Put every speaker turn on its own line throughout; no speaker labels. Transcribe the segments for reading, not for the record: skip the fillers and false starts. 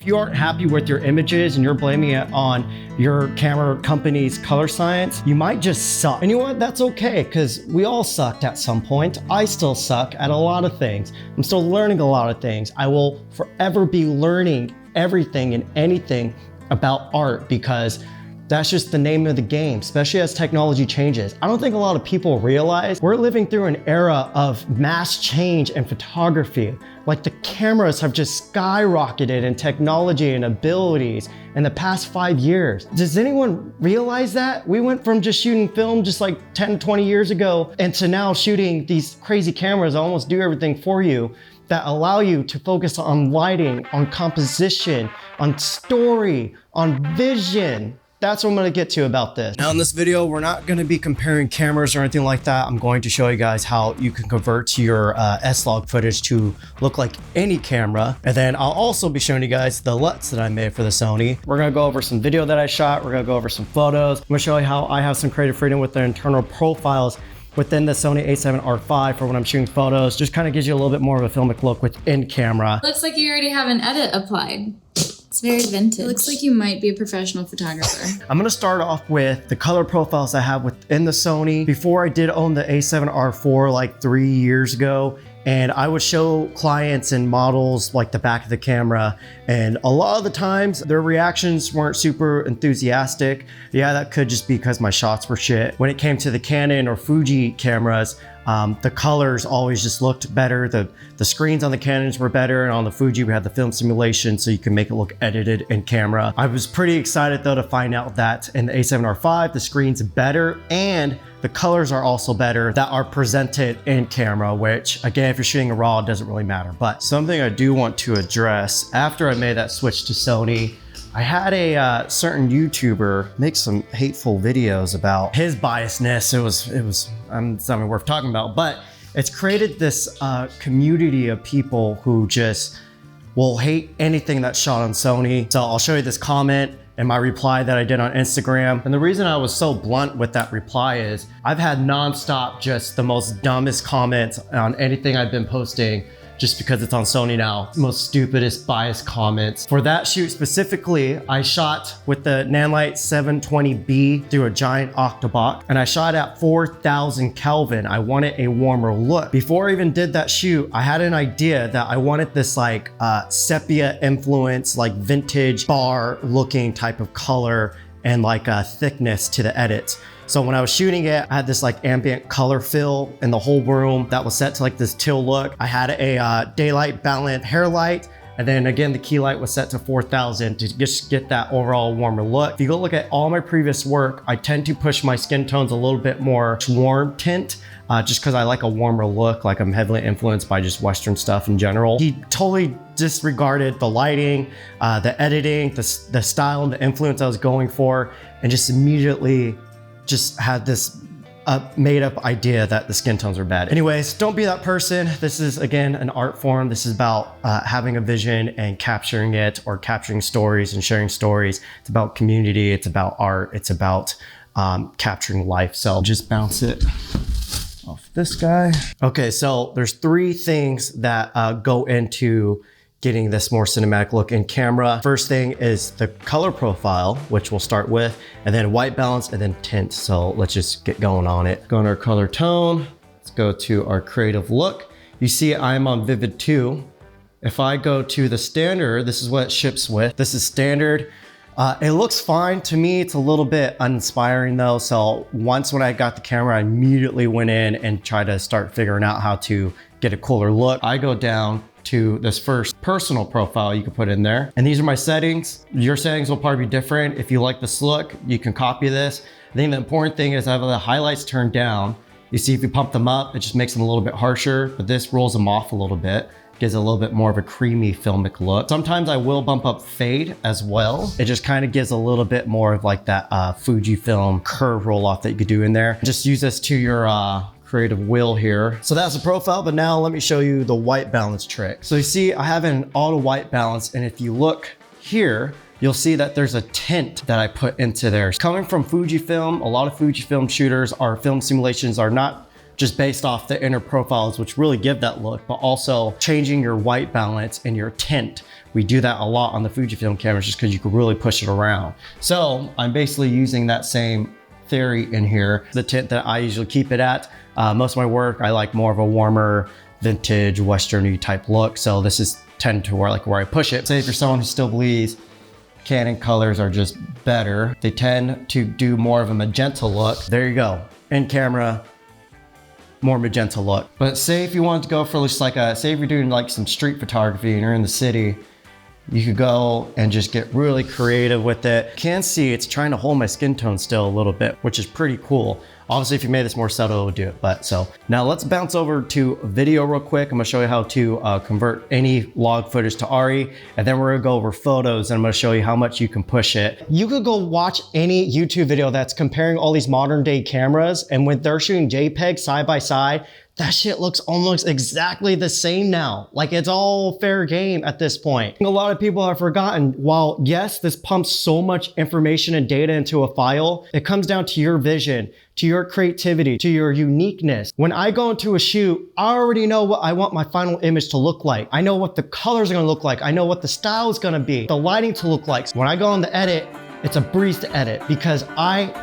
you aren't happy with your images and you're blaming it on your camera company's color science, you might just suck. And you know what? That's okay, because we all sucked at some point. I still suck at a lot of things. I'm still learning a lot of things. I will forever be learning everything and anything about art, because that's just the name of the game, especially as technology changes. I don't think a lot of people realize we're living through an era of mass change in photography. Like, the cameras have just skyrocketed in technology and abilities in the past 5 years. Does anyone realize that? We went from just shooting film just like 10, 20 years ago, and to now shooting these crazy cameras that almost do everything for you, that allow you to focus on lighting, on composition, on story, on vision. That's what I'm gonna get to about this. Now in this video, we're not gonna be comparing cameras or anything like that. I'm going to show you guys how you can convert your S-Log footage to look like any camera. And then I'll also be showing you guys the LUTs that I made for the Sony. We're gonna go over some video that I shot. We're gonna go over some photos. I'm gonna show you how I have some creative freedom with the internal profiles within the Sony a7R5 for when I'm shooting photos. Just kind of gives you a little bit more of a filmic look within camera.
Looks like you already have an edit applied. It's very vintage. It looks like you might be a professional photographer.
I'm gonna start off with the color profiles I have within the Sony. Before, I did own the a7R4 like 3 years ago, and I would show clients and models like the back of the camera, and a lot of the times their reactions weren't super enthusiastic. Yeah, that could just be because my shots were shit. When it came to the Canon or Fuji cameras, the colors always just looked better. The screens on the Canons were better, and on the Fuji we had the film simulation, so you can make it look edited in camera. I was pretty excited though to find out that in the a7R5 the screen's better and the colors are also better that are presented in camera, which again, if you're shooting a RAW, it doesn't really matter. But something I do want to address, after I made that switch to Sony, I had a certain YouTuber make some hateful videos about his biasness. It was it's not even worth talking about, but it's created this community of people who just will hate anything that's shot on Sony. So I'll show you this comment and my reply that I did on Instagram. And the reason I was so blunt with that reply is I've had nonstop just the most dumbest comments on anything I've been posting, just because it's on Sony now. Most stupidest biased comments. For that shoot specifically, I shot with the Nanlite 720B through a giant octobox, and I shot at 4,000 Kelvin. I wanted a warmer look. Before I even did that shoot, I had an idea that I wanted this like sepia influence, like vintage bar looking type of color and like a thickness to the edits. So when I was shooting it, I had this like ambient color fill in the whole room that was set to like this teal look. I had a daylight balance hair light, and then again, the key light was set to 4,000 to just get that overall warmer look. If you go look at all my previous work, I tend to push my skin tones a little bit more warm tint, just because I like a warmer look, like I'm heavily influenced by just Western stuff in general. He totally disregarded the lighting, the editing, the style and the influence I was going for, and just immediately just had this made up idea that the skin tones are bad. Anyways, don't be that person. This is, again, an art form. This is about having a vision and capturing it, or capturing stories and sharing stories. It's about community. It's about art. It's about capturing life. So just bounce it off this guy. Okay, so there's 3 things that go into getting this more cinematic look in camera. First thing is the color profile, which we'll start with, and then white balance, and then tint. So let's just get going on it. Go on our color tone. Let's go to our creative look. You see I'm on Vivid 2. If I go to the standard, this is what it ships with. This is standard. It looks fine to me. It's a little bit uninspiring though. So once when I got the camera, I immediately went in and tried to start figuring out how to get a cooler look. I go down to this first personal profile you can put in there. And these are my settings. Your settings will probably be different. If you like this look, you can copy this. I think the important thing is I have the highlights turned down. You see, if you pump them up, it just makes them a little bit harsher, but this rolls them off a little bit. Gives it a little bit more of a creamy filmic look. Sometimes I will bump up fade as well. It just kind of gives a little bit more of like that Fujifilm curve roll off that you could do in there. Just use this to your creative will here. So that's the profile, but now let me show you the white balance trick. So you see I have an auto white balance, and if you look here, you'll see that there's a tint that I put into there. Coming from Fujifilm, a lot of Fujifilm shooters, our film simulations are not just based off the inner profiles, which really give that look, but also changing your white balance and your tint. We do that a lot on the Fujifilm cameras just because you can really push it around. So I'm basically using that same theory in here. The tint that I usually keep it at. Most of my work, I like more of a warmer, vintage, Western-y type look. So this is tend to where I push it. Say if you're someone who still believes Canon colors are just better, they tend to do more of a magenta look. There you go. In camera, more magenta look. But say if you wanted to go for just like say if you're doing like some street photography and you're in the city, you could go and just get really creative with it. You can see it's trying to hold my skin tone still a little bit, which is pretty cool. Obviously, if you made this more subtle, it would do it. But so now let's bounce over to video real quick. I'm gonna show you how to convert any log footage to Arri, and then we're gonna go over photos, and I'm gonna show you how much you can push it. You could go watch any YouTube video that's comparing all these modern day cameras, and when they're shooting JPEG side by side, that shit looks almost exactly the same now. Like it's all fair game at this point. A lot of people have forgotten, while yes, this pumps so much information and data into a file, it comes down to your vision, to your creativity, to your uniqueness. When I go into a shoot, I already know what I want my final image to look like. I know what the colors are gonna look like. I know what the style is gonna be, the lighting to look like. When I go on the edit, it's a breeze to edit because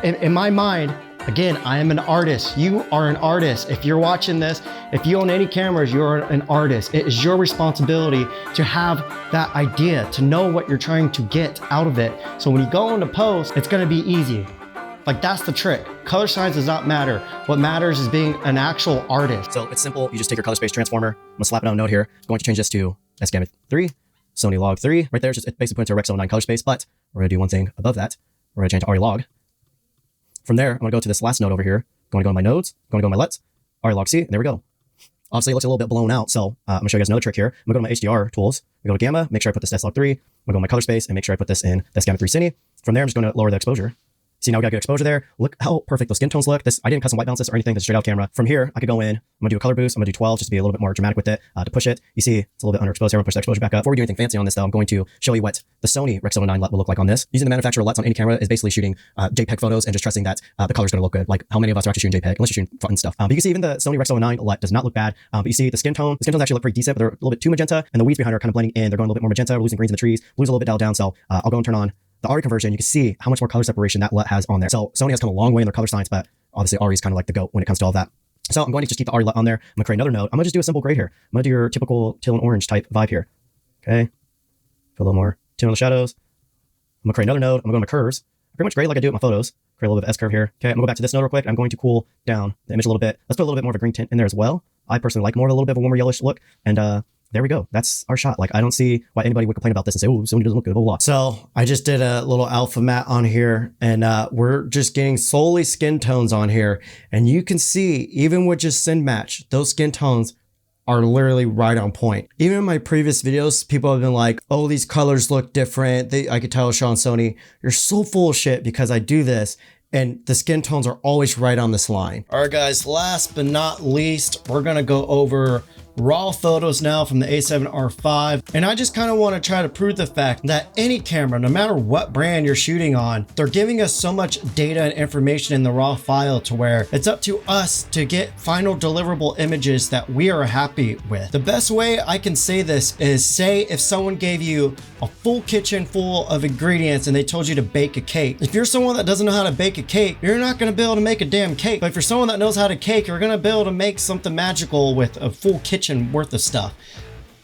in my mind, again, I am an artist. You are an artist. If you're watching this, if you own any cameras, you're an artist. It is your responsibility to have that idea, to know what you're trying to get out of it. So when you go into post, it's gonna be easy. Like that's the trick. Color science does not matter. What matters is being an actual artist. So it's simple. You just take your color space transformer. I'm gonna slap it on a note here. I'm going to change this to S-Gamut 3, Sony Log 3. Right there, it's just it basically puts into a Rec 09 color space, but we're gonna do one thing above that. We're gonna change to Arri Log. From there, I'm gonna go to this last node over here. I'm gonna go in my nodes, I'm gonna go in my LUTs, Arri Log C, and there we go. Obviously, it looks a little bit blown out, so I'm gonna show you guys another trick here. I'm gonna go to my HDR tools. I'm gonna go to Gamma, make sure I put this S Log 3. I'm gonna go in my color space and make sure I put this in this Gamma 3 Cine. From there, I'm just gonna lower the exposure. See, now we got good exposure there. Look how perfect those skin tones look. This, I didn't custom white balance this or anything, this is straight out camera. From here, I could go in, I'm gonna do a color boost, I'm gonna do 12 just to be a little bit more dramatic with it, to push it. You see, it's a little bit underexposed here, I'm gonna push the exposure back up. Before we do anything fancy on this though, I'm going to show you what the Sony Rec 09 LUT will look like on this. Using the manufacturer LUTs on any camera is basically shooting JPEG photos and just trusting that the color's gonna look good. Like how many of us are actually shooting JPEG, unless you're shooting fun stuff. But you can see even the Sony Rec 09 LUT does not look bad. But you see the skin tones actually look pretty decent, but they're a little bit too magenta, and the weeds behind are kind of blending in. They're going a little bit more magenta, we're losing greens in the trees, blues a little bit dialed down. So I'll go and turn on the Arri conversion. You can see how much more color separation that LUT has on there. So Sony has come a long way in their color science, but obviously Arri is kind of like the GOAT when it comes to all of that. So I'm going to just keep the Arri LUT on there. I'm gonna create another node. I'm gonna just do a simple gray here. I'm gonna do your typical teal and orange type vibe here. Okay. Put a little more teal in the shadows. I'm gonna create another node. I'm gonna go to curves. Pretty much gray like I do with my photos. Create a little bit of S curve here. Okay, I'm gonna go back to this node real quick. I'm going to cool down the image a little bit. Let's put a little bit more of a green tint in there as well. I personally like more of a little bit of a warmer yellowish look. And there we go. That's our shot. Like, I don't see why anybody would complain about this and say, oh, Sony doesn't look good, blah, blah, blah. So I just did a little alpha matte on here, and we're just getting solely skin tones on here. And you can see, even with just Syn Match, those skin tones are literally right on point. Even in my previous videos, people have been like, oh, these colors look different. I could tell Sean Sony, you're so full of shit because I do this. And the skin tones are always right on this line. All right, guys, last but not least, we're gonna go over raw photos now from the A7R5. And I just kind of want to try to prove the fact that any camera, no matter what brand you're shooting on, they're giving us so much data and information in the raw file to where it's up to us to get final deliverable images that we are happy with. The best way I can say this is, say if someone gave you a full kitchen full of ingredients and they told you to bake a cake. If you're someone that doesn't know how to bake a cake, you're not going to be able to make a damn cake. But if you're someone that knows how to cake, you're going to be able to make something magical with a full kitchen worth of stuff.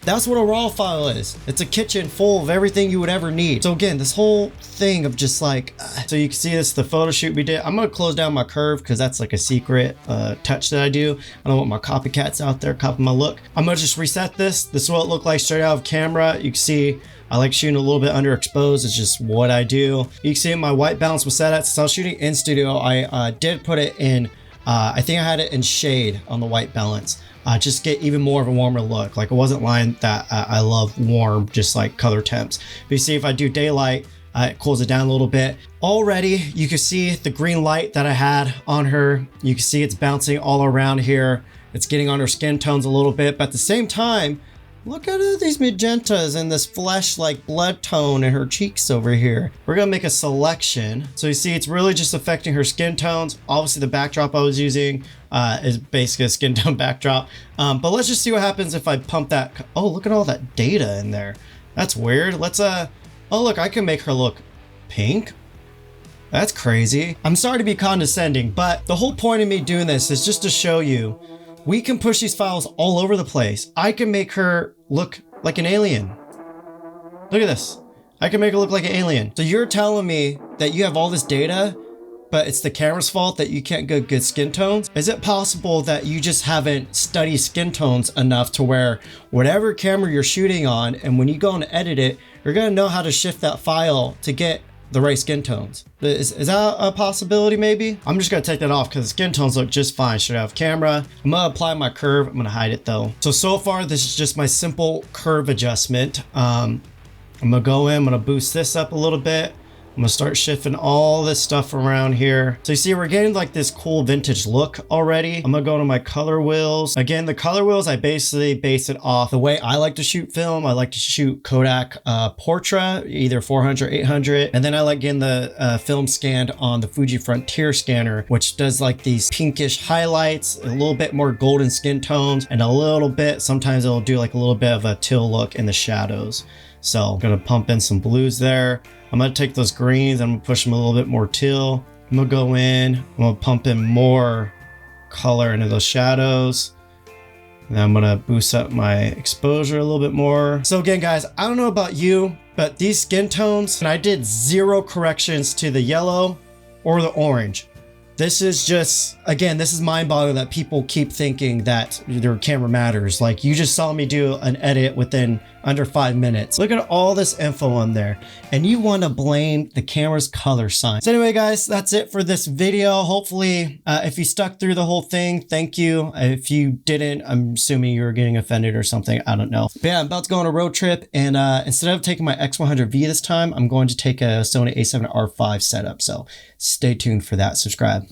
That's what a raw file is. It's a kitchen full of everything you would ever need. So again, this whole thing of just like, so you can see this, the photo shoot we did. I'm gonna close down my curve because that's like a secret touch that I do. I don't want my copycats out there copying my look. I'm gonna just reset this. This is what it looked like straight out of camera. You can see I like shooting a little bit underexposed. It's just what I do. You can see my white balance was set at, since I was shooting in studio, I did put it in, I think I had it in shade on the white balance. Just get even more of a warmer look. Like, it wasn't lying that I love warm, just like color temps. But you see, if I do daylight, it cools it down a little bit. Already, you can see the green light that I had on her. You can see it's bouncing all around here. It's getting on her skin tones a little bit, but at the same time, Look at these magentas and this flesh like blood tone in her cheeks over here. We're gonna make a selection. So you see it's really just affecting her skin tones. Obviously the backdrop I was using is basically a skin tone backdrop. But let's just see what happens if I pump that. Oh, look at all that data in there. That's weird. Let's, oh look, I can make her look pink. That's crazy. I'm sorry to be condescending, but the whole point of me doing this is just to show you we can push these files all over the place. I can make her look like an alien. Look at this. I can make her look like an alien. So you're telling me that you have all this data, but it's the camera's fault that you can't get good skin tones? Is it possible that you just haven't studied skin tones enough to where whatever camera you're shooting on, and when you go and edit it, you're gonna know how to shift that file to get the right skin tones? Is that a possibility maybe? I'm just gonna take that off because the skin tones look just fine straight out of camera. I'm gonna apply my curve. I'm gonna hide it though. So far this is just my simple curve adjustment. I'm gonna go in, I'm gonna boost this up a little bit. I'm gonna start shifting all this stuff around here. So you see we're getting like this cool vintage look already. I'm gonna go to my color wheels. Again, the color wheels, I basically base it off the way I like to shoot film. I like to shoot Kodak Portra, either 400, 800. And then I like getting the film scanned on the Fuji Frontier scanner, which does like these pinkish highlights, a little bit more golden skin tones, and a little bit, sometimes it'll do like a little bit of a teal look in the shadows. So I'm gonna pump in some blues there. I'm gonna take those greens, I'm gonna push them a little bit more teal. I'm gonna go in, I'm gonna pump in more color into those shadows. And I'm gonna boost up my exposure a little bit more. So again, guys, I don't know about you, but these skin tones, and I did 0 corrections to the yellow or the orange. This is just, again, this is mind-boggling that people keep thinking that their camera matters. Like, you just saw me do an edit within under 5 minutes. Look at all this info on there, and you want to blame the camera's color sign. So anyway, guys, that's it for this video. Hopefully, if you stuck through the whole thing, thank you. If you didn't, I'm assuming you were getting offended or something. I don't know. But yeah, I'm about to go on a road trip, and instead of taking my X100V this time, I'm going to take a Sony A7R V setup. So stay tuned for that. Subscribe.